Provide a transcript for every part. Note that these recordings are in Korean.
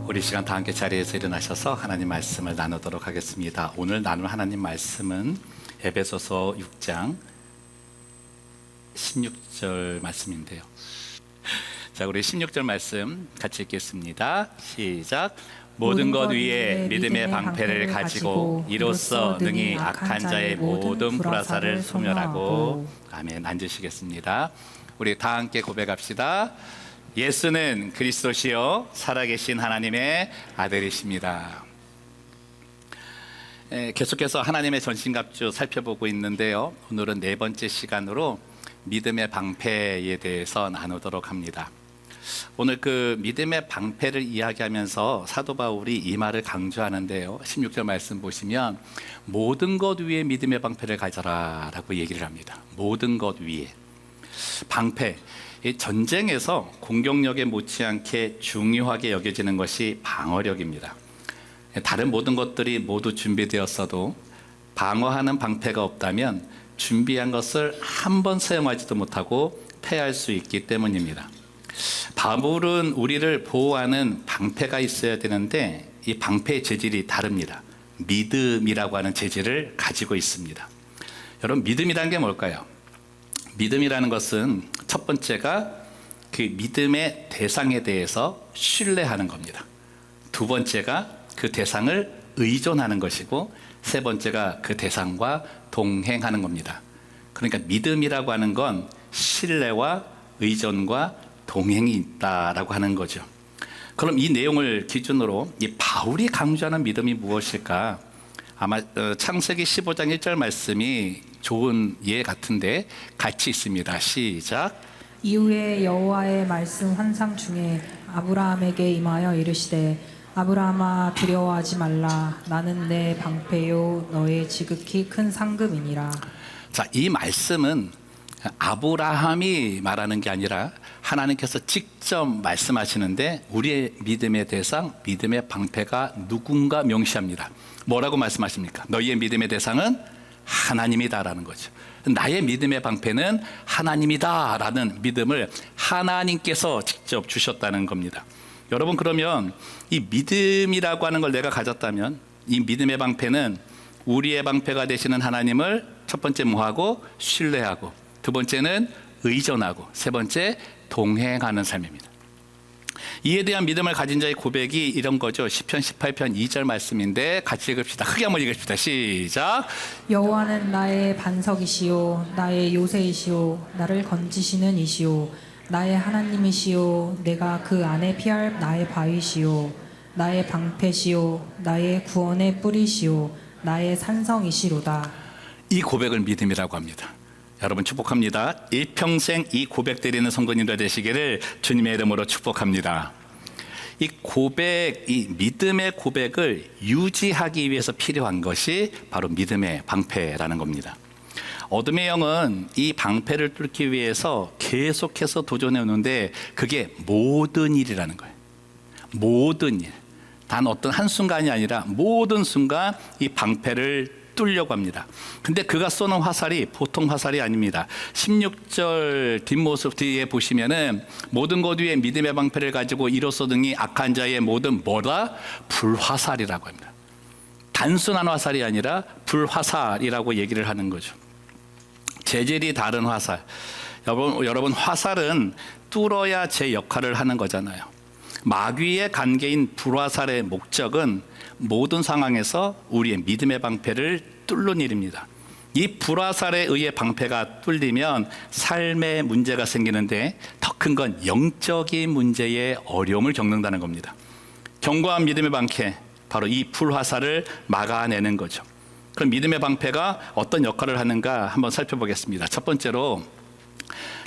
우리 시간 다 함께 자리에서 일어나셔서 하나님 말씀을 나누도록 하겠습니다. 오늘 나눌 하나님 말씀은 에베소서 6장 16절 말씀인데요. 자, 우리 16절 말씀 같이 읽겠습니다. 시작. 모든 것 위에 믿음의 방패를 가지고 이로써 능히 악한 자의 모든 불화살을 소멸하고. 아멘. 앉으시겠습니다. 우리 다 함께 고백합시다. 예수는 그리스도시요 살아계신 하나님의 아들이십니다. 계속해서 하나님의 전신갑주 살펴보고 있는데요, 오늘은 네 번째 시간으로 믿음의 방패에 대해서 나누도록 합니다. 오늘 그 믿음의 방패를 이야기하면서 사도 바울이 이 말을 강조하는데요, 16절 말씀 보시면 모든 것 위에 믿음의 방패를 가져라 라고 얘기를 합니다. 모든 것 위에 방패, 전쟁에서 공격력에 못지않게 중요하게 여겨지는 것이 방어력입니다. 다른 모든 것들이 모두 준비되었어도 방어하는 방패가 없다면 준비한 것을 한 번 사용하지도 못하고 패할 수 있기 때문입니다. 바울은 우리를 보호하는 방패가 있어야 되는데 이 방패의 재질이 다릅니다. 믿음이라고 하는 재질을 가지고 있습니다. 여러분, 믿음이라는 게 뭘까요? 믿음이라는 것은 첫 번째가 그 믿음의 대상에 대해서 신뢰하는 겁니다. 두 번째가 그 대상을 의존하는 것이고, 세 번째가 그 대상과 동행하는 겁니다. 그러니까 믿음이라고 하는 건 신뢰와 의존과 동행이 있다라고 하는 거죠. 그럼 이 내용을 기준으로 이 바울이 강조하는 믿음이 무엇일까? 아마 창세기 15장 1절 말씀이 좋은 예 같은데 같이 있습니다. 시작. 이후에 여호와의 말씀 환상 중에 아브라함에게 임하여 이르시되 아브라함아 두려워하지 말라. 나는 내 방패요 너의 지극히 큰 상급이니라. 자, 이 말씀은 아브라함이 말하는 게 아니라 하나님께서 직접 말씀하시는데 우리의 믿음의 대상, 믿음의 방패가 누군가 명시합니다. 뭐라고 말씀하십니까? 너희의 믿음의 대상은 하나님이다라는 거죠. 나의 믿음의 방패는 하나님이다라는 믿음을 하나님께서 직접 주셨다는 겁니다. 여러분, 그러면 이 믿음이라고 하는 걸 내가 가졌다면 이 믿음의 방패는 우리의 방패가 되시는 하나님을 첫 번째 뭐하고? 신뢰하고, 두 번째는 의존하고, 세 번째 동행하는 삶입니다. 이에 대한 믿음을 가진 자의 고백이 이런 거죠. 시편 18편 2절 말씀인데 같이 읽읍시다. 크게 한번 읽읍시다. 시작. 여호와는 나의 반석이시요 나의 요새이시요 나를 건지시는 이시요 나의 하나님이시요 내가 그 안에 피할 나의 바위시요 나의 방패시요 나의 구원의 뿌리시요 나의 산성이시로다. 이 고백을 믿음이라고 합니다. 여러분, 축복합니다. 일평생 이 고백 드리는 성도님들 되시기를 주님의 이름으로 축복합니다. 이 고백, 이 믿음의 고백을 유지하기 위해서 필요한 것이 바로 믿음의 방패라는 겁니다. 어둠의 영은 이 방패를 뚫기 위해서 계속해서 도전해 오는데 그게 모든 일이라는 거예요. 모든 일. 단 어떤 한순간이 아니라 모든 순간 이 방패를 뚫려고 합니다. 근데 그가 쏘는 화살이 보통 화살이 아닙니다. 16절 뒷모습 뒤에 보시면은 모든 것 위에 믿음의 방패를 가지고 이로써 등이 악한 자의 모든 뭐다? 불화살이라고 합니다. 단순한 화살이 아니라 불화살이라고 얘기를 하는 거죠. 재질이 다른 화살. 여러분, 화살은 뚫어야 제 역할을 하는 거잖아요. 마귀의 관계인 불화살의 목적은 모든 상황에서 우리의 믿음의 방패를 뚫는 일입니다. 이 불화살에 의해 방패가 뚫리면 삶의 문제가 생기는데 더 큰 건 영적인 문제에 어려움을 겪는다는 겁니다. 견고한 믿음의 방패, 바로 이 불화살을 막아내는 거죠. 그럼 믿음의 방패가 어떤 역할을 하는가 한번 살펴보겠습니다. 첫 번째로,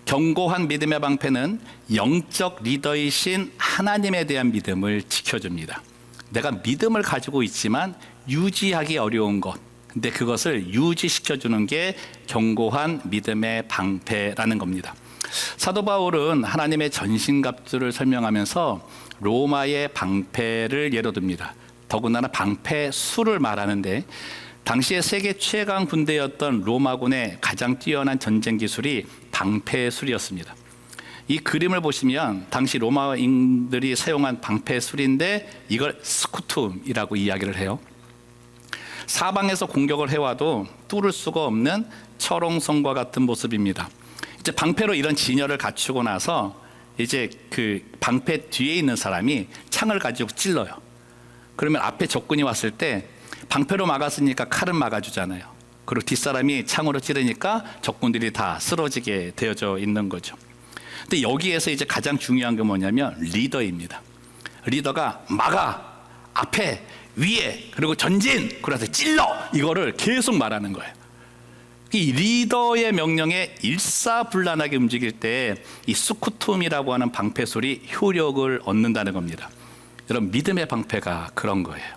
견고한 믿음의 방패는 영적 리더이신 하나님에 대한 믿음을 지켜줍니다. 내가 믿음을 가지고 있지만 유지하기 어려운 것, 근데 그것을 유지시켜주는 게 견고한 믿음의 방패라는 겁니다. 사도 바울은 하나님의 전신갑주를 설명하면서 로마의 방패를 예로 듭니다. 더군다나 방패 수를 말하는데 당시에 세계 최강 군대였던 로마군의 가장 뛰어난 전쟁 기술이 방패술이었습니다. 이 그림을 보시면 당시 로마인들이 사용한 방패술인데 이걸 스쿠툼이라고 이야기를 해요. 사방에서 공격을 해와도 뚫을 수가 없는 철옹성과 같은 모습입니다. 이제 방패로 이런 진열을 갖추고 나서 이제 그 방패 뒤에 있는 사람이 창을 가지고 찔러요. 그러면 앞에 적군이 왔을 때 방패로 막았으니까 칼은 막아주잖아요. 그리고 뒷사람이 창으로 찌르니까 적군들이 다 쓰러지게 되어져 있는 거죠. 근데 여기에서 이제 가장 중요한 게 뭐냐면 리더입니다. 리더가 막아, 앞에, 위에, 그리고 전진, 그래서 찔러, 이거를 계속 말하는 거예요. 이 리더의 명령에 일사불란하게 움직일 때 이 스쿠툼이라고 하는 방패술이 효력을 얻는다는 겁니다. 여러분, 믿음의 방패가 그런 거예요.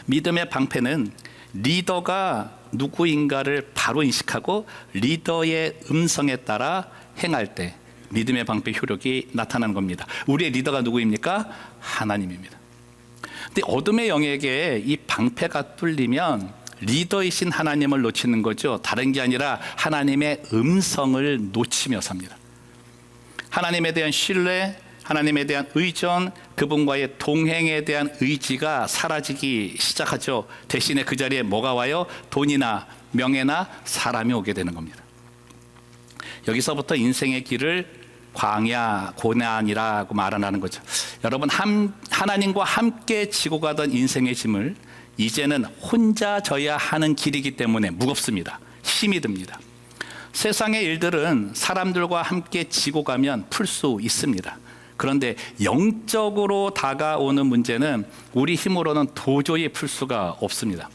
믿음의 방패는 리더가 누구인가를 바로 인식하고 리더의 음성에 따라 행할 때 믿음의 방패 효력이 나타나는 겁니다. 우리의 리더가 누구입니까? 하나님입니다. 근데 어둠의 영에게 이 방패가 뚫리면 리더이신 하나님을 놓치는 거죠. 다른 게 아니라 하나님의 음성을 놓치며 삽니다. 하나님에 대한 신뢰, 하나님에 대한 의존, 그분과의 동행에 대한 의지가 사라지기 시작하죠. 대신에 그 자리에 뭐가 와요? 돈이나 명예나 사람이 오게 되는 겁니다. 여기서부터 인생의 길을 광야, 고난이라고 말하는 거죠. 여러분, 하나님과 함께 지고 가던 인생의 짐을 이제는 혼자 져야 하는 길이기 때문에 무겁습니다. 힘이 듭니다. 세상의 일들은 사람들과 함께 지고 가면 풀 수 있습니다. 그런데 영적으로 다가오는 문제는 우리 힘으로는 도저히 풀 수가 없습니다.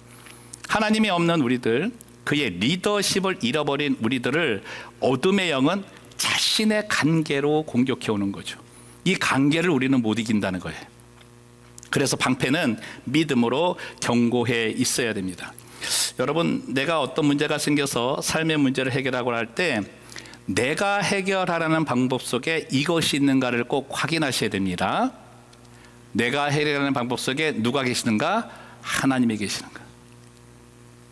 하나님이 없는 우리들, 그의 리더십을 잃어버린 우리들을 어둠의 영은 자신의 관계로 공격해 오는 거죠. 이 관계를 우리는 못 이긴다는 거예요. 그래서 방패는 믿음으로 경고해 있어야 됩니다. 여러분, 내가 어떤 문제가 생겨서 삶의 문제를 해결하고 할 때 내가 해결하라는 방법 속에 이것이 있는가를 꼭 확인하셔야 됩니다. 내가 해결하는 방법 속에 누가 계시는가? 하나님이 계시는가?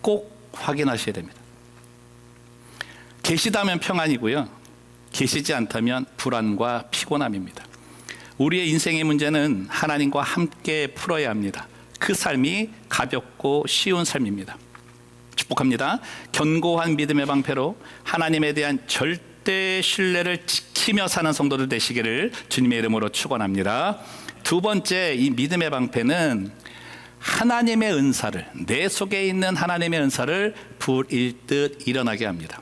꼭 확인하셔야 됩니다. 계시다면 평안이고요, 계시지 않다면 불안과 피곤함입니다. 우리의 인생의 문제는 하나님과 함께 풀어야 합니다. 그 삶이 가볍고 쉬운 삶입니다. 축복합니다. 견고한 믿음의 방패로 하나님에 대한 절대 신뢰를 지키며 사는 성도들 되시기를 주님의 이름으로 축원합니다. 두 번째, 이 믿음의 방패는 하나님의 은사를, 내 속에 있는 하나님의 은사를 불일듯 일어나게 합니다.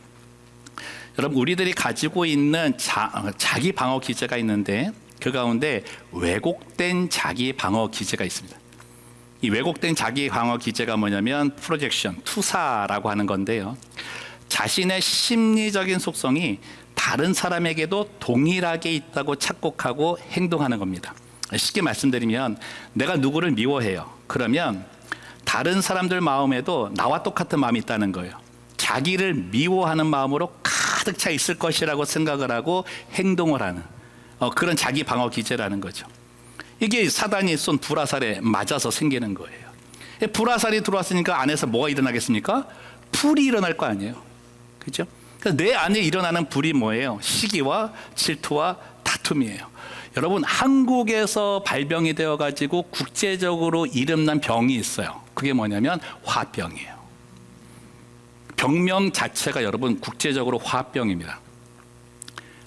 여러분, 우리들이 가지고 있는 자기 방어 기제가 있는데 그 가운데 왜곡된 자기 방어 기제가 있습니다. 이 왜곡된 자기 방어 기제가 뭐냐면 프로젝션, 투사라고 하는 건데요. 자신의 심리적인 속성이 다른 사람에게도 동일하게 있다고 착각하고 행동하는 겁니다. 쉽게 말씀드리면 내가 누구를 미워해요. 그러면 다른 사람들 마음에도 나와 똑같은 마음이 있다는 거예요. 자기를 미워하는 마음으로 가득 차 있을 것이라고 생각을 하고 행동을 하는 그런 자기 방어 기제라는 거죠. 이게 사단이 쏜 불화살에 맞아서 생기는 거예요. 불화살이 들어왔으니까 안에서 뭐가 일어나겠습니까? 불이 일어날 거 아니에요. 그렇죠? 그래서 내 안에 일어나는 불이 뭐예요? 시기와 질투와 다툼이에요. 여러분, 한국에서 발병이 되어가지고 국제적으로 이름난 병이 있어요. 그게 뭐냐면 화병이에요. 병명 자체가 여러분 국제적으로 화병입니다.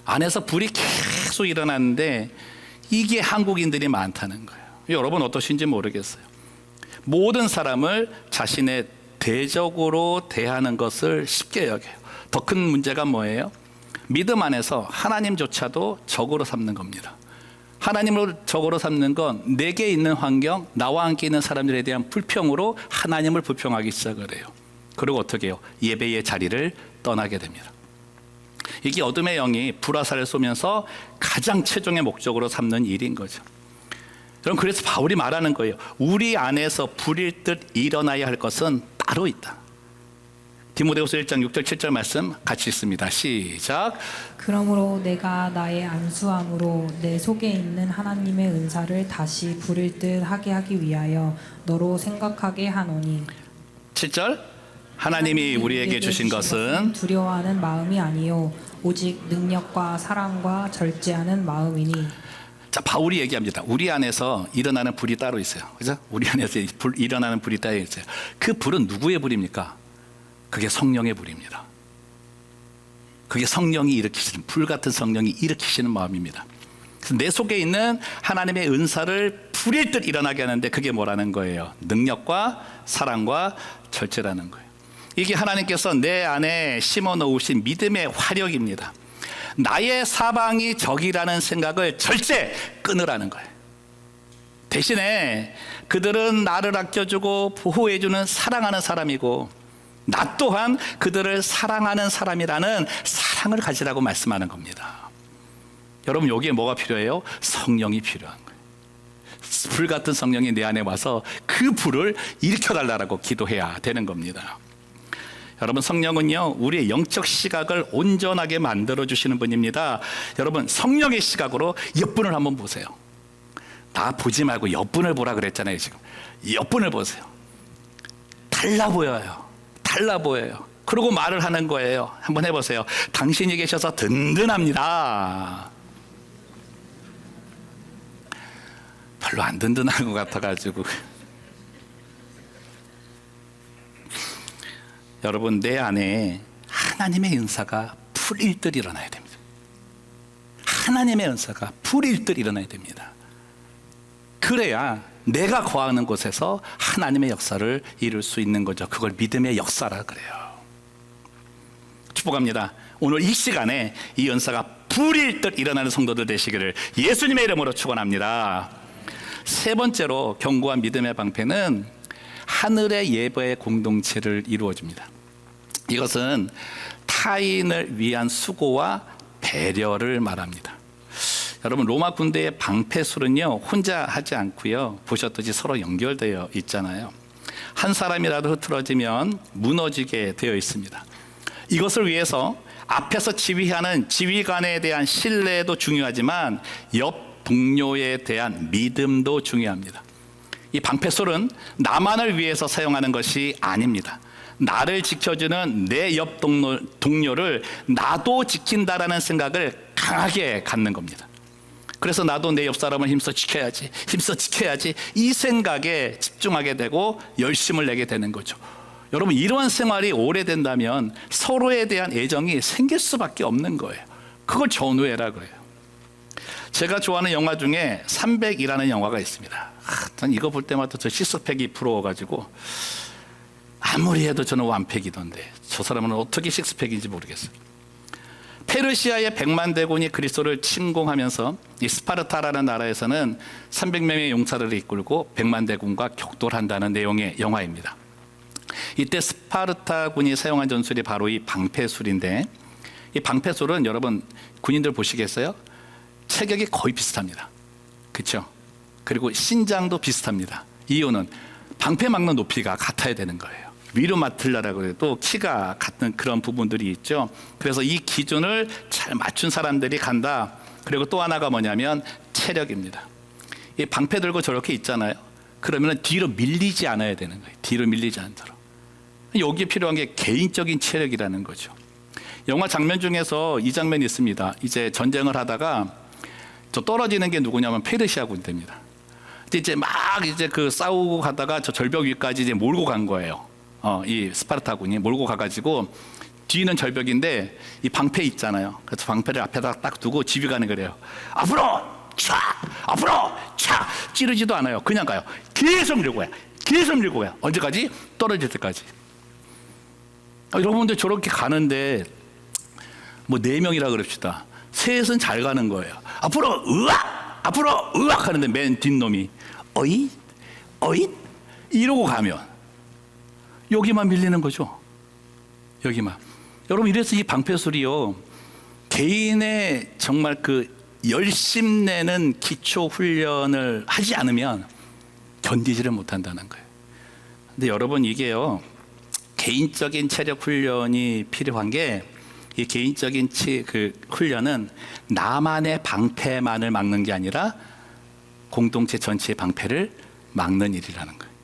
안에서 불이 계속 일어나는데 이게 한국인들이 많다는 거예요. 여러분 어떠신지 모르겠어요. 모든 사람을 자신의 대적으로 대하는 것을 쉽게 여겨요. 더 큰 문제가 뭐예요? 믿음 안에서 하나님조차도 적으로 삼는 겁니다. 하나님을 적으로 삼는 건 내게 있는 환경, 나와 함께 있는 사람들에 대한 불평으로 하나님을 불평하기 시작을 해요. 그리고 어떻게 해요? 예배의 자리를 떠나게 됩니다. 이게 어둠의 영이 불화살을 쏘면서 가장 최종의 목적으로 삼는 일인 거죠. 여러분, 그래서 바울이 말하는 거예요. 우리 안에서 불일 듯 일어나야 할 것은 따로 있다. 디모데후서 1장 6절 7절 말씀 같이 읽습니다. 시작. 그러므로 내가 나의 안수함으로 내 속에 있는 하나님의 은사를 다시 부릴 듯 하게 하기 위하여 너로 생각하게 하노니. 7절. 하나님이 우리에게 주신 것은 두려워하는 마음이 아니요 오직 능력과 사랑과 절제하는 마음이니. 자, 바울이 얘기합니다. 우리 안에서 일어나는 불이 따로 있어요. 그죠? 우리 안에서 일어나는 불이 따로 있어요. 그 불은 누구의 불입니까? 그게 성령의 불입니다. 그게 성령이 일으키시는, 불 같은 성령이 일으키시는 마음입니다. 그래서 내 속에 있는 하나님의 은사를 불일 듯 일어나게 하는데 그게 뭐라는 거예요? 능력과 사랑과 절제라는 거예요. 이게 하나님께서 내 안에 심어 놓으신 믿음의 화력입니다. 나의 사방이 적이라는 생각을 절제 끊으라는 거예요. 대신에 그들은 나를 아껴주고 보호해주는 사랑하는 사람이고 나 또한 그들을 사랑하는 사람이라는 사랑을 가지라고 말씀하는 겁니다. 여러분, 여기에 뭐가 필요해요? 성령이 필요한 거예요. 불 같은 성령이 내 안에 와서 그 불을 일으켜달라고 기도해야 되는 겁니다. 여러분, 성령은요 우리의 영적 시각을 온전하게 만들어주시는 분입니다. 여러분, 성령의 시각으로 옆분을 한번 보세요. 나 보지 말고 옆분을 보라 그랬잖아요. 지금 옆분을 보세요. 달라 보여요. 달라 보여요. 그러고 말을 하는 거예요. 한번 해보세요. 당신이 계셔서 든든합니다. 별로 안 든든한 것 같아가지고. 여러분, 내 안에 하나님의 은사가 불일 듯 일어나야 됩니다. 하나님의 은사가 불일 듯 일어나야 됩니다. 그래야 내가 거하는 곳에서 하나님의 역사를 이룰 수 있는 거죠. 그걸 믿음의 역사라 그래요. 축복합니다. 오늘 이 시간에 이 은사가 불일 듯 일어나는 성도들 되시기를 예수님의 이름으로 축원합니다. 세 번째로 견고한 믿음의 방패는 하늘의 예배의 공동체를 이루어줍니다. 이것은 타인을 위한 수고와 배려를 말합니다. 여러분, 로마 군대의 방패술은요 혼자 하지 않고요, 보셨듯이 서로 연결되어 있잖아요. 한 사람이라도 흐트러지면 무너지게 되어 있습니다. 이것을 위해서 앞에서 지휘하는 지휘관에 대한 신뢰도 중요하지만 옆 동료에 대한 믿음도 중요합니다. 이 방패술은 나만을 위해서 사용하는 것이 아닙니다. 나를 지켜주는 내 옆 동료를 나도 지킨다라는 생각을 강하게 갖는 겁니다. 그래서 나도 내 옆 사람을 힘써 지켜야지, 힘써 지켜야지, 이 생각에 집중하게 되고 열심을 내게 되는 거죠. 여러분, 이러한 생활이 오래된다면 서로에 대한 애정이 생길 수밖에 없는 거예요. 그걸 전우애라 그래요. 제가 좋아하는 영화 중에 300이라는 영화가 있습니다. 전 이거 볼 때마다 저 식스팩이 부러워가지고 아무리 해도 저는 완팩이던데 저 사람은 어떻게 식스팩인지 모르겠어요. 페르시아의 100만 대군이 그리스도를 침공하면서 이 스파르타라는 나라에서는 300명의 용사들을 이끌고 100만 대군과 격돌한다는 내용의 영화입니다. 이때 스파르타군이 사용한 전술이 바로 이 방패술인데, 이 방패술은 여러분 군인들 보시겠어요? 체격이 거의 비슷합니다. 그렇죠? 그리고 신장도 비슷합니다. 이유는 방패 막는 높이가 같아야 되는 거예요. 위로 맡으려고 해도 키가 같은 그런 부분들이 있죠. 그래서 이 기준을 잘 맞춘 사람들이 간다. 그리고 또 하나가 뭐냐면 체력입니다. 이 방패 들고 저렇게 있잖아요. 그러면 뒤로 밀리지 않아야 되는 거예요. 뒤로 밀리지 않도록. 여기에 필요한 게 개인적인 체력이라는 거죠. 영화 장면 중에서 이 장면이 있습니다. 이제 전쟁을 하다가 저 떨어지는 게 누구냐면 페르시아 군대입니다. 이제 막 이제 그 싸우고 가다가 저 절벽 위까지 이제 몰고 간 거예요. 이 스파르타군이 몰고 가가지고 뒤는 절벽인데 이 방패 있잖아요. 그래서 방패를 앞에다 딱 두고 지휘관이 그래요. 앞으로 차, 앞으로 차. 찌르지도 않아요. 그냥 가요. 계속 밀고 가요. 계속 밀고 가요. 언제까지? 떨어질 때까지. 여러분들 저렇게 가는데 뭐 4명이라 그럽시다. 셋은 잘 가는 거예요. 앞으로 으악, 앞으로 으악 하는데 맨 뒷놈이 어잇, 어잇 이러고 가면 여기만 밀리는 거죠. 여기만. 여러분, 이래서 이 방패술이요, 개인의 정말 그 열심내는 기초 훈련을 하지 않으면 견디지를 못한다는 거예요. 근데 여러분, 이게요, 개인적인 체력 훈련이 필요한 게, 이 개인적인 그 훈련은 나만의 방패만을 막는 게 아니라 공동체 전체의 방패를 막는 일이라는 거예요.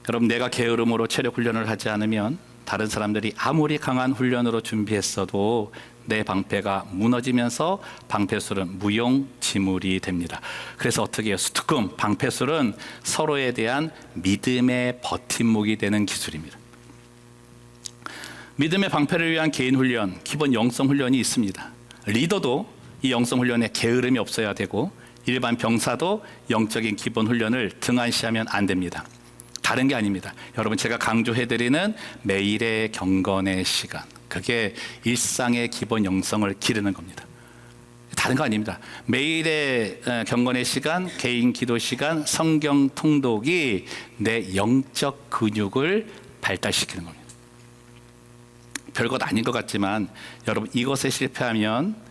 여러분, 내가 게으름으로 체력 훈련을 하지 않으면 다른 사람들이 아무리 강한 훈련으로 준비했어도 내 방패가 무너지면서 방패술은 무용지물이 됩니다. 그래서 어떻게 해요? 스투금, 방패술은 서로에 대한 믿음의 버팀목이 되는 기술입니다. 믿음의 방패를 위한 개인 훈련, 기본 영성 훈련이 있습니다. 리더도 이 영성 훈련에 게으름이 없어야 되고 일반 병사도 영적인 기본 훈련을 등한시하면 안 됩니다. 다른 게 아닙니다. 여러분, 제가 강조해드리는 매일의 경건의 시간, 그게 일상의 기본 영성을 기르는 겁니다. 다른 거 아닙니다. 매일의 경건의 시간, 개인 기도 시간, 성경 통독이 내 영적 근육을 발달시키는 겁니다. 별것 아닌 것 같지만 여러분, 이것에 실패하면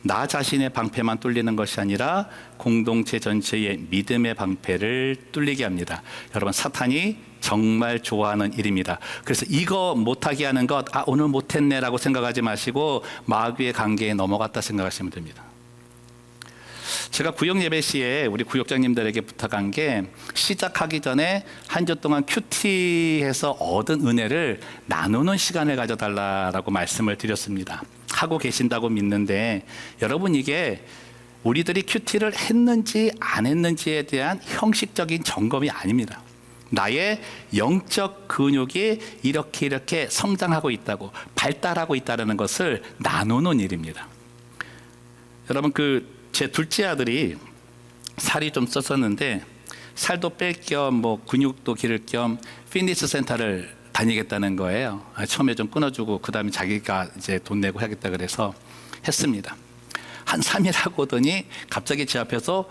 나 자신의 방패만 뚫리는 것이 아니라 공동체 전체의 믿음의 방패를 뚫리게 합니다. 여러분, 사탄이 정말 좋아하는 일입니다. 그래서 이거 못하게 하는 것, 오늘 못했네라고 생각하지 마시고 마귀의 관계에 넘어갔다 생각하시면 됩니다. 제가 구역 예배 시에 우리 구역장님들에게 부탁한 게, 시작하기 전에 한 주 동안 큐티에서 얻은 은혜를 나누는 시간을 가져달라고 말씀을 드렸습니다. 하고 계신다고 믿는데, 여러분, 이게 우리들이 큐티를 했는지 안 했는지에 대한 형식적인 점검이 아닙니다. 나의 영적 근육이 이렇게 성장하고 있다고, 발달하고 있다는 것을 나누는 일입니다. 여러분, 제 둘째 아들이 살이 좀 쪘었는데 살도 뺄 겸 근육도 기를 겸 피트니스 센터를 다니겠다는 거예요. 처음에 좀 끊어주고 그 다음에 자기가 이제 돈 내고 하겠다 그래서 했습니다. 한 3일 하고더니 갑자기 제 앞에서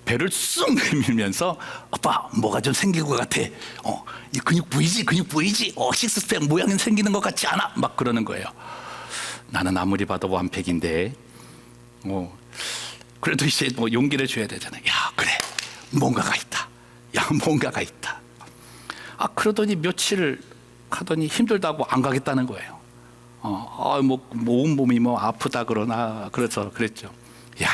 배를 쑥 내밀면서, 아빠 뭐가 좀 생긴 것 같아. 이 근육 보이지? 근육 보이지? 식스팩 모양이 생기는 것 같지 않아? 막 그러는 거예요. 나는 아무리 봐도 완팩인데 그래도 이제 용기를 줘야 되잖아요. 야, 그래, 뭔가가 있다. 야, 뭔가가 있다. 그러더니 며칠 하더니 힘들다고 안 가겠다는 거예요. 온몸이 아프다 그러나, 그래서 그랬죠. 야,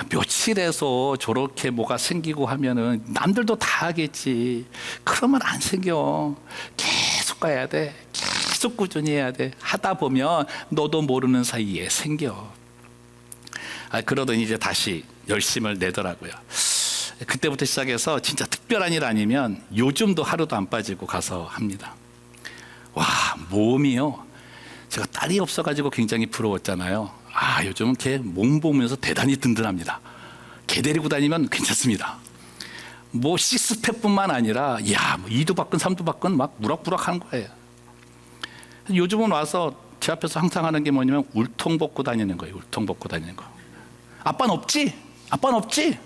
며칠에서 저렇게 뭐가 생기고 하면은 남들도 다 하겠지. 그러면 안 생겨. 계속 가야 돼. 계속 꾸준히 해야 돼. 하다 보면 너도 모르는 사이에 생겨. 그러더니 이제 다시 열심을 내더라고요. 그때부터 시작해서 진짜 특별한 일 아니면 요즘도 하루도 안 빠지고 가서 합니다. 와, 몸이요. 제가 딸이 없어가지고 굉장히 부러웠잖아요. 요즘은 걔 몸 보면서 대단히 든든합니다. 걔 데리고 다니면 괜찮습니다. 식스팩뿐만 아니라 2두 박근 3두 박근 막 무럭무럭 하는 거예요. 요즘은 와서 제 앞에서 항상 하는 게 뭐냐면 울통 벗고 다니는 거예요. 울통 벗고 다니는 거. 아빠는 없지? 아빠는 없지?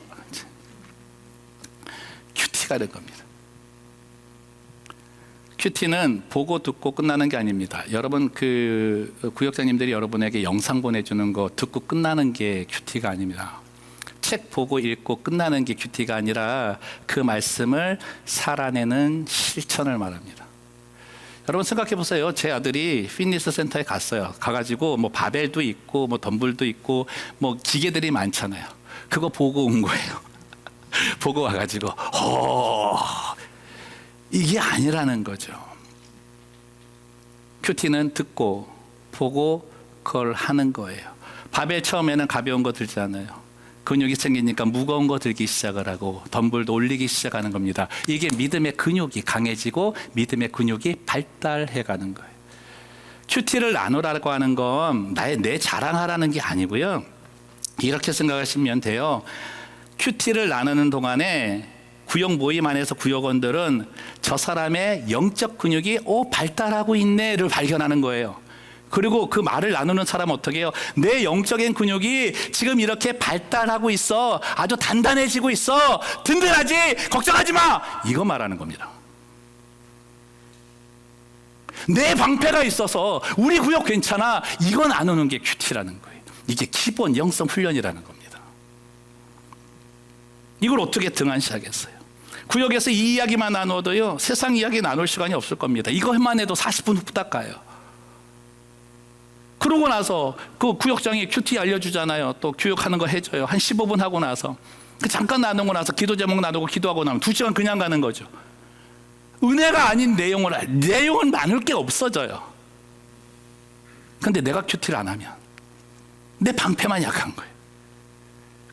큐티가 된 겁니다. 큐티는 보고 듣고 끝나는 게 아닙니다. 여러분, 구역장님들이 여러분에게 영상 보내주는 거 듣고 끝나는 게 큐티가 아닙니다. 책 보고 읽고 끝나는 게 큐티가 아니라 그 말씀을 살아내는 실천을 말합니다. 여러분, 생각해 보세요. 제 아들이 피트니스 센터에 갔어요. 가가지고 바벨도 있고 덤블도 있고 기계들이 많잖아요. 그거 보고 온 거예요. 보고 와가지고 이게 아니라는 거죠. 큐티는 듣고 보고 그걸 하는 거예요. 바벨 처음에는 가벼운 거 들잖아요. 근육이 생기니까 무거운 거 들기 시작을 하고 덤블도 올리기 시작하는 겁니다. 이게 믿음의 근육이 강해지고 믿음의 근육이 발달해 가는 거예요. 큐티를 나누라고 하는 건 내 자랑하라는 게 아니고요. 이렇게 생각하시면 돼요. 큐티를 나누는 동안에 구역 모임 안에서 구역원들은 저 사람의 영적 근육이 발달하고 있네를 발견하는 거예요. 그리고 그 말을 나누는 사람은 어떻게 해요? 내 영적인 근육이 지금 이렇게 발달하고 있어. 아주 단단해지고 있어. 든든하지? 걱정하지 마. 이거 말하는 겁니다. 내 방패가 있어서 우리 구역 괜찮아. 이거 나누는 게 큐티라는 거예요. 이게 기본 영성 훈련이라는 겁니다. 이걸 어떻게 등한시하겠어요? 구역에서 이 이야기만 나누어도요, 세상 이야기 나눌 시간이 없을 겁니다. 이것만 해도 40분 후딱 가요. 그러고 나서 그 구역장이 큐티 알려주잖아요. 또 교육하는 거 해줘요. 한 15분 하고 나서 잠깐 나누고 나서 기도 제목 나누고 기도하고 나면 2시간 그냥 가는 거죠. 은혜가 아닌 내용은 나눌 게 없어져요. 근데 내가 큐티를 안 하면 내 방패만 약한 거예요.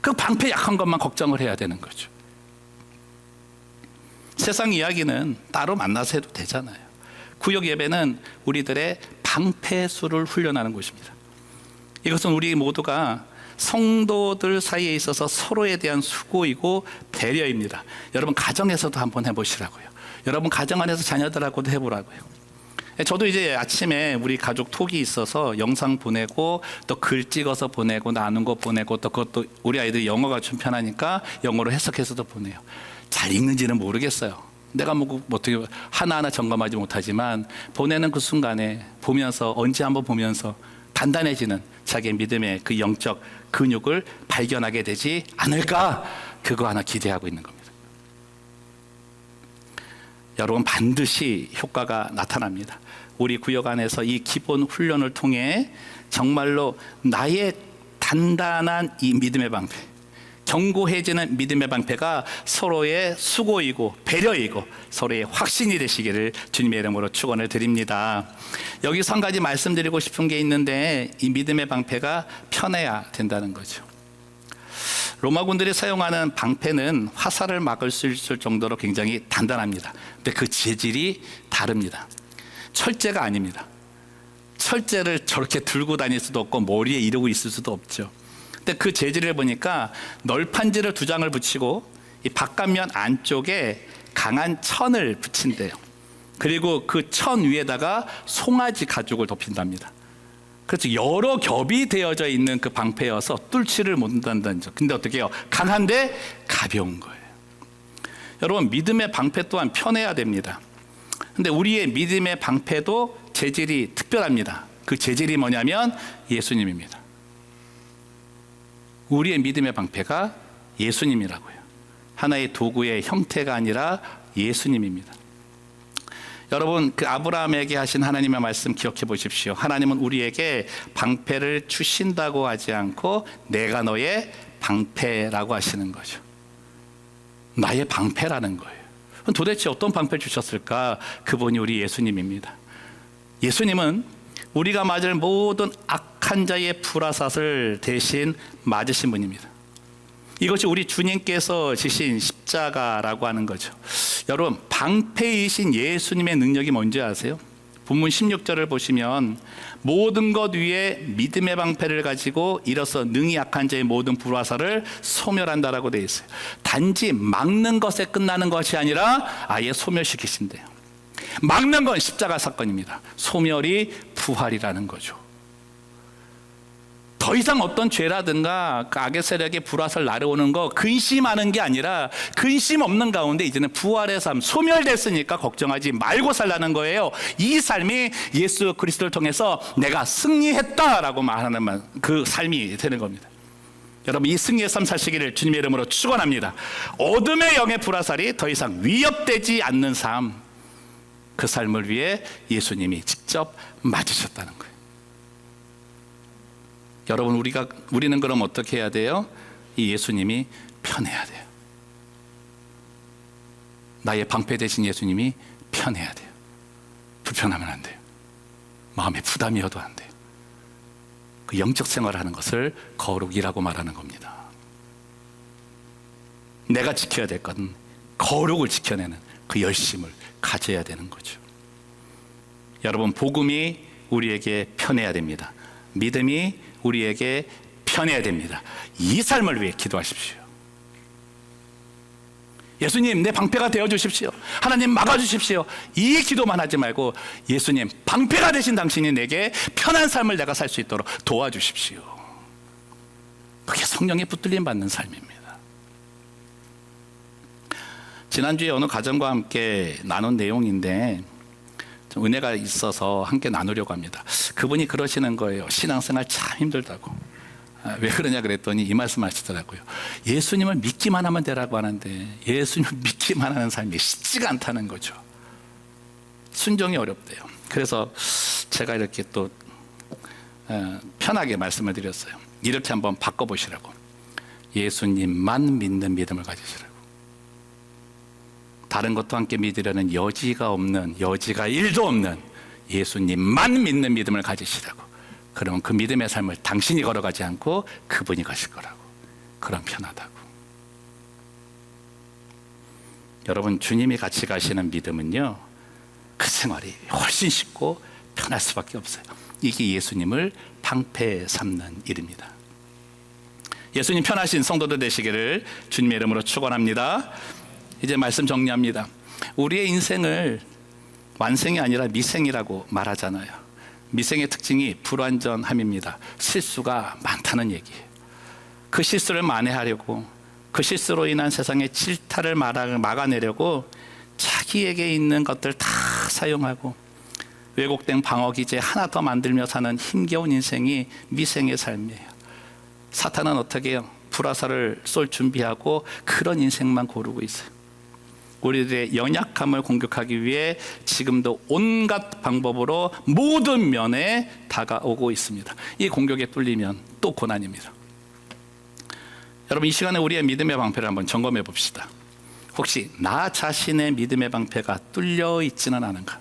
그 방패 약한 것만 걱정을 해야 되는 거죠. 세상 이야기는 따로 만나서 해도 되잖아요. 구역 예배는 우리들의 방패수를 훈련하는 곳입니다. 이것은 우리 모두가 성도들 사이에 있어서 서로에 대한 수고이고 배려입니다. 여러분 가정에서도 한번 해보시라고요. 여러분 가정 안에서 자녀들하고도 해보라고요. 저도 이제 아침에 우리 가족 톡이 있어서 영상 보내고 또 글 찍어서 보내고 나눈 거 보내고 또 그것도 우리 아이들이 영어가 좀 편하니까 영어로 해석해서도 보내요. 잘 읽는지는 모르겠어요. 내가 뭐 어떻게 하나하나 점검하지 못하지만 보내는 그 순간에 보면서 언제 한번 보면서 단단해지는 자기의 믿음의 그 영적 근육을 발견하게 되지 않을까, 그거 하나 기대하고 있는 겁니다. 여러분 반드시 효과가 나타납니다. 우리 구역 안에서 이 기본 훈련을 통해 정말로 나의 단단한 이 믿음의 방패, 견고해지는 믿음의 방패가 서로의 수고이고 배려이고 서로의 확신이 되시기를 주님의 이름으로 축원을 드립니다. 여기서 한 가지 말씀드리고 싶은 게 있는데, 이 믿음의 방패가 편해야 된다는 거죠. 로마군들이 사용하는 방패는 화살을 막을 수 있을 정도로 굉장히 단단합니다. 근데 그 재질이 다릅니다. 철제가 아닙니다. 철제를 저렇게 들고 다닐 수도 없고 머리에 이러고 있을 수도 없죠. 근데 그 재질을 보니까 널판지를 2장을 붙이고 이 바깥면 안쪽에 강한 천을 붙인대요. 그리고 그 천 위에다가 송아지 가죽을 덮인답니다. 그래서 여러 겹이 되어져 있는 그 방패여서 뚫지를 못한다는 점. 근데 어떻게 해요? 강한데 가벼운 거예요. 여러분 믿음의 방패 또한 편해야 됩니다. 근데 우리의 믿음의 방패도 재질이 특별합니다. 그 재질이 뭐냐면 예수님입니다. 우리의 믿음의 방패가 예수님이라고요. 하나의 도구의 형태가 아니라 예수님입니다. 여러분 그 아브라함에게 하신 하나님의 말씀 기억해 보십시오. 하나님은 우리에게 방패를 주신다고 하지 않고 내가 너의 방패라고 하시는 거죠. 나의 방패라는 거예요. 도대체 어떤 방패를 주셨을까? 그분이 우리 예수님입니다. 예수님은 우리가 맞을 모든 악한 자의 불화살을 대신 맞으신 분입니다. 이것이 우리 주님께서 지신 십자가라고 하는 거죠. 여러분 방패이신 예수님의 능력이 뭔지 아세요? 본문 16절을 보시면 모든 것 위에 믿음의 방패를 가지고 일어서 능히 약한 자의 모든 불화살을 소멸한다라고 되어 있어요. 단지 막는 것에 끝나는 것이 아니라 아예 소멸시키신대요. 막는 건 십자가 사건입니다. 소멸이 부활이라는 거죠. 더 이상 어떤 죄라든가 악의 세력의 불화살 날아오는 거 근심하는 게 아니라 근심 없는 가운데 이제는 부활의 삶, 소멸됐으니까 걱정하지 말고 살라는 거예요. 이 삶이 예수 그리스도를 통해서 내가 승리했다라고 말하는 그 삶이 되는 겁니다. 여러분 이 승리의 삶 사시기를 주님의 이름으로 축원합니다. 어둠의 영의 불화살이 더 이상 위협되지 않는 삶, 그 삶을 위해 예수님이 직접 맞으셨다는 거예요. 여러분 우리는 그럼 어떻게 해야 돼요? 이 예수님이 편해야 돼요. 나의 방패 되신 예수님이 편해야 돼요. 불편하면 안 돼요. 마음에 부담이어도 안 돼요. 그 영적 생활하는 것을 거룩이라고 말하는 겁니다. 내가 지켜야 될 건 거룩을 지켜내는 그 열심을 가져야 되는 거죠. 여러분 복음이 우리에게 편해야 됩니다. 믿음이 우리에게 편해야 됩니다. 이 삶을 위해 기도하십시오. 예수님 내 방패가 되어주십시오. 하나님 막아주십시오. 이 기도만 하지 말고 예수님 방패가 되신 당신이 내게 편한 삶을 내가 살 수 있도록 도와주십시오. 그게 성령의 붙들림 받는 삶입니다. 지난주에 어느 가정과 함께 나눈 내용인데 좀 은혜가 있어서 함께 나누려고 합니다. 그분이 그러시는 거예요. 신앙생활 참 힘들다고. 왜 그러냐 그랬더니 이 말씀 하시더라고요. 예수님을 믿기만 하면 되라고 하는데 예수님을 믿기만 하는 삶이 쉽지가 않다는 거죠. 순종이 어렵대요. 그래서 제가 이렇게 또 편하게 말씀을 드렸어요. 이렇게 한번 바꿔보시라고. 예수님만 믿는 믿음을 가지시라고. 다른 것도 함께 믿으려는 여지가 1도 없는 예수님만 믿는 믿음을 가지시라고. 그러면 그 믿음의 삶을 당신이 걸어가지 않고 그분이 가실 거라고. 그럼 편하다고. 여러분, 주님이 같이 가시는 믿음은요, 그 생활이 훨씬 쉽고 편할 수밖에 없어요. 이게 예수님을 방패 삼는 일입니다. 예수님 편하신 성도들 되시기를 주님의 이름으로 축원합니다. 이제 말씀 정리합니다. 우리의 인생을 완생이 아니라 미생이라고 말하잖아요. 미생의 특징이 불완전함입니다. 실수가 많다는 얘기예요. 그 실수를 만회하려고, 그 실수로 인한 세상의 질타를 막아내려고 자기에게 있는 것들 다 사용하고 왜곡된 방어 기제 하나 더 만들며 사는 힘겨운 인생이 미생의 삶이에요. 사탄은 어떻게 해요? 불화살을 쏠 준비하고 그런 인생만 고르고 있어요. 우리들의 연약함을 공격하기 위해 지금도 온갖 방법으로 모든 면에 다가오고 있습니다. 이 공격에 뚫리면 또 고난입니다. 여러분, 이 시간에 우리의 믿음의 방패를 한번 점검해 봅시다. 혹시 나 자신의 믿음의 방패가 뚫려 있지는 않은가?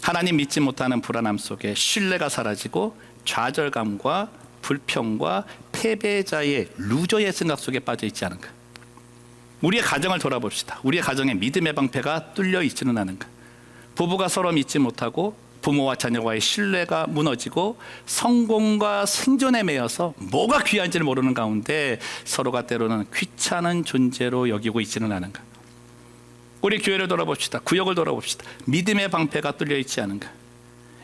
하나님 믿지 못하는 불안함 속에 신뢰가 사라지고 좌절감과 불평과 패배자의 루저의 생각 속에 빠져 있지 않은가? 우리의 가정을 돌아봅시다. 우리의 가정에 믿음의 방패가 뚫려 있지는 않은가? 부부가 서로 믿지 못하고 부모와 자녀와의 신뢰가 무너지고 성공과 생존에 매여서 뭐가 귀한지를 모르는 가운데 서로가 때로는 귀찮은 존재로 여기고 있지는 않은가? 우리 교회를 돌아봅시다. 구역을 돌아봅시다. 믿음의 방패가 뚫려 있지 않은가?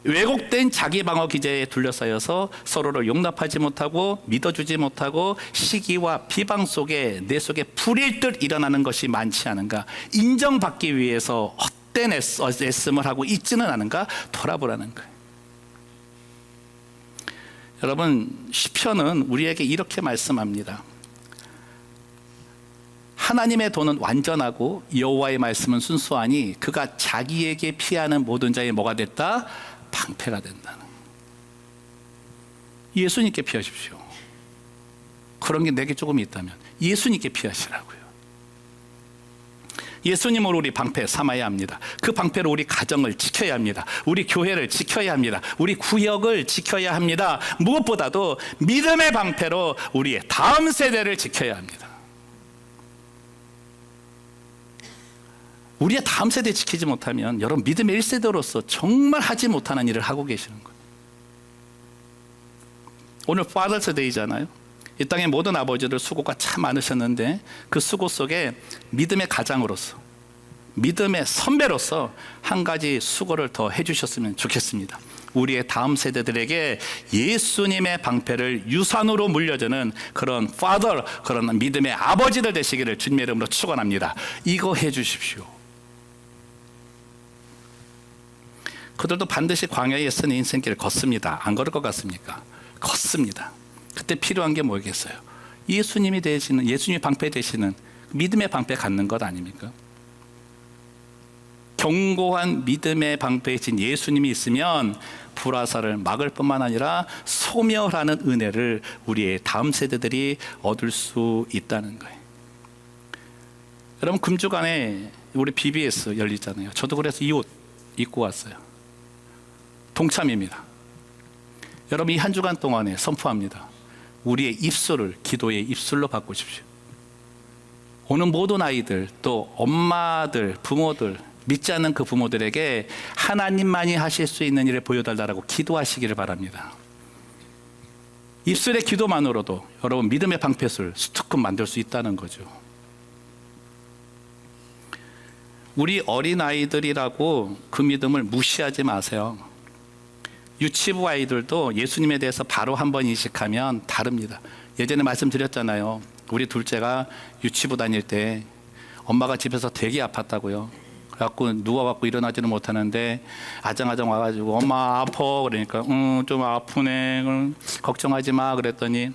왜곡된 자기 방어 기제에 둘러싸여서 서로를 용납하지 못하고 믿어주지 못하고 시기와 비방 속에 내 속에 불일 듯 일어나는 것이 많지 않은가? 인정받기 위해서 헛된 애씀을 하고 있지는 않은가? 돌아보라는 거예요. 여러분, 시편은 우리에게 이렇게 말씀합니다. 하나님의 도는 완전하고 여호와의 말씀은 순수하니 그가 자기에게 피하는 모든 자의 뭐가 됐다? 방패가 된다는. 예수님께 피하십시오. 그런 게 내게 조금 있다면 예수님께 피하시라고요. 예수님을 우리 방패 삼아야 합니다. 그 방패로 우리 가정을 지켜야 합니다. 우리 교회를 지켜야 합니다. 우리 구역을 지켜야 합니다. 무엇보다도 믿음의 방패로 우리의 다음 세대를 지켜야 합니다. 우리의 다음 세대 지키지 못하면 여러분, 믿음의 1세대로서 정말 하지 못하는 일을 하고 계시는 거예요. 오늘 Father's Day잖아요. 이 땅의 모든 아버지들 수고가 참 많으셨는데 그 수고 속에 믿음의 가장으로서, 믿음의 선배로서 한 가지 수고를 더 해주셨으면 좋겠습니다. 우리의 다음 세대들에게 예수님의 방패를 유산으로 물려주는 그런 Father, 그런 믿음의 아버지들 되시기를 주님의 이름으로 축원합니다. 이거 해주십시오. 그들도 반드시 광야에 쓴 인생길을 걷습니다. 안 걸을 것 같습니까? 걷습니다. 그때 필요한 게 뭐겠어요? 예수님이 되시는, 예수님이 방패 되시는 믿음의 방패 갖는 것 아닙니까? 견고한 믿음의 방패이신 예수님이 있으면 불화살을 막을 뿐만 아니라 소멸하는 은혜를 우리의 다음 세대들이 얻을 수 있다는 거예요. 여러분, 금주간에 우리 BBS 열리잖아요. 저도 그래서 이 옷 입고 왔어요. 동참입니다. 여러분, 이 한 주간 동안에 선포합니다. 우리의 입술을 기도의 입술로 바꾸십시오. 오늘 모든 아이들, 또 엄마들, 부모들, 믿지 않는 그 부모들에게 하나님만이 하실 수 있는 일을 보여달라고 기도하시기를 바랍니다. 입술의 기도만으로도 여러분, 믿음의 방패술 수특급 만들 수 있다는 거죠. 우리 어린아이들이라고 그 믿음을 무시하지 마세요. 유치부 아이들도 예수님에 대해서 바로 한번 인식하면 다릅니다. 예전에 말씀드렸잖아요. 우리 둘째가 유치부 다닐 때 엄마가 집에서 되게 아팠다고요. 그래갖고 누워갖고 일어나지는 못하는데 아장아장 와가지고 엄마 아파. 그러니까 좀 아프네. 걱정하지 마. 그랬더니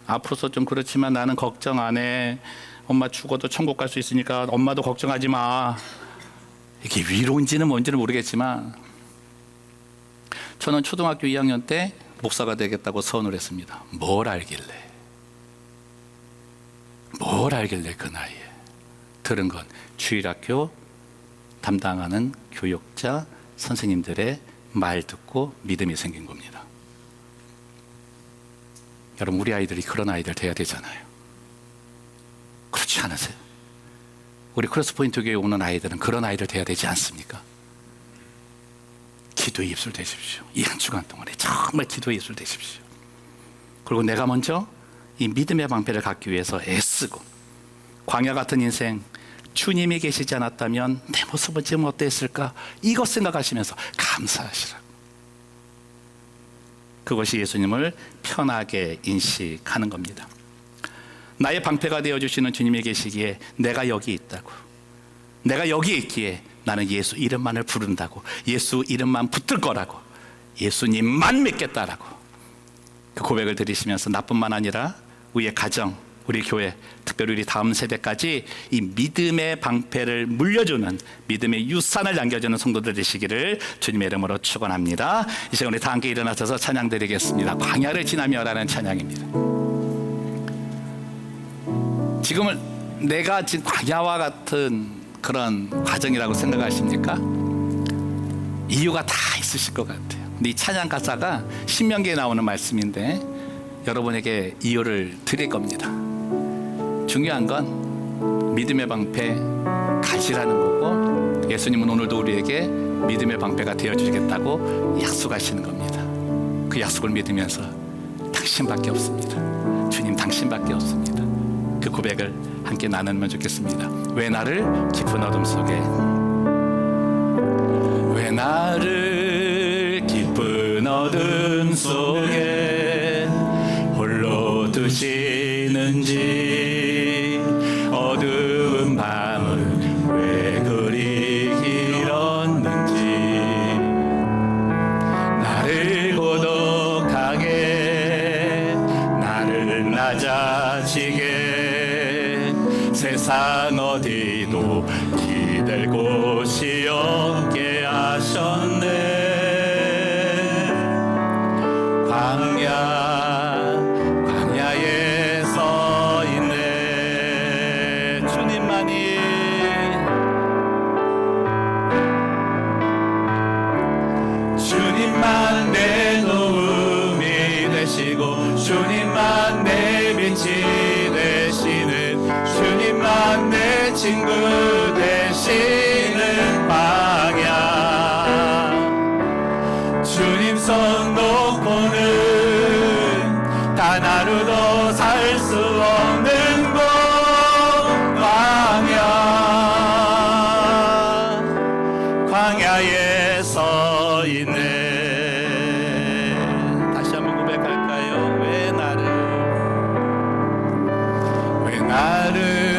아파서 좀 그렇지만 나는 걱정 안 해. 엄마 죽어도 천국 갈 수 있으니까 엄마도 걱정하지 마. 이게 위로인지는 뭔지는 모르겠지만 저는 초등학교 2학년 때 목사가 되겠다고 선을 했습니다. 뭘 알길래 그 나이에. 들은 건 주일학교 담당하는 교육자 선생님들의 말 듣고 믿음이 생긴 겁니다. 여러분, 우리 아이들이 그런 아이들 돼야 되잖아요. 그렇지 않으세요? 우리 크로스포인트 교회에 오는 아이들은 그런 아이들 돼야 되지 않습니까? 기도의 입술 되십시오. 이 한 주간 동안에 정말 기도의 입술 되십시오. 그리고 내가 먼저 이 믿음의 방패를 갖기 위해서 애쓰고, 광야 같은 인생, 주님이 계시지 않았다면 내 모습은 지금 어땠을까? 이것 생각하시면서 감사하시라. 그것이 예수님을 편하게 인식하는 겁니다. 나의 방패가 되어주시는 주님이 계시기에 내가 여기 있다고, 내가 여기 있기에 나는 예수 이름만을 부른다고, 예수 이름만 붙들 거라고, 예수님만 믿겠다라고 그 고백을 드리시면서 나뿐만 아니라 우리의 가정, 우리 교회, 특별히 우리 다음 세대까지 이 믿음의 방패를 물려주는, 믿음의 유산을 남겨주는 성도들 되시기를 주님의 이름으로 축원합니다. 이 시간 우리 다 함께 일어나셔서 찬양 드리겠습니다. 광야를 지나며라는 찬양입니다. 지금은 내가 지금 광야와 같은 그런 과정이라고 생각하십니까? 이유가 다 있으실 것 같아요. 근데 이 찬양 가사가 신명기에 나오는 말씀인데 여러분에게 이유를 드릴 겁니다. 중요한 건 믿음의 방패 가지라는 거고, 예수님은 오늘도 우리에게 믿음의 방패가 되어주시겠다고 약속하시는 겁니다. 그 약속을 믿으면서 당신밖에 없습니다. 주님 당신밖에 없습니다. 그 고백을 함께 나누면 좋겠습니다. 왜 나를 깊은 어둠 속에, 왜 나를 깊은 어둠 속에 홀로 두시는지, 어두운 밤을 왜 그리 길었는지, 나를 고독하게, 나를 낮아지게 세상 어디도 기댈 곳이 없게 하셨네. 광야에 서 있네. 주님만이, 주님만 내 도움이 되시고, 주님만 내 빛이 되시는, 주님만 내 친구 되시는 방향. 주님 손 놓고는 단 하루도 살 수 없는 곳, 광야에 서 있네. 다시 한번 고백할까요? 왜 나를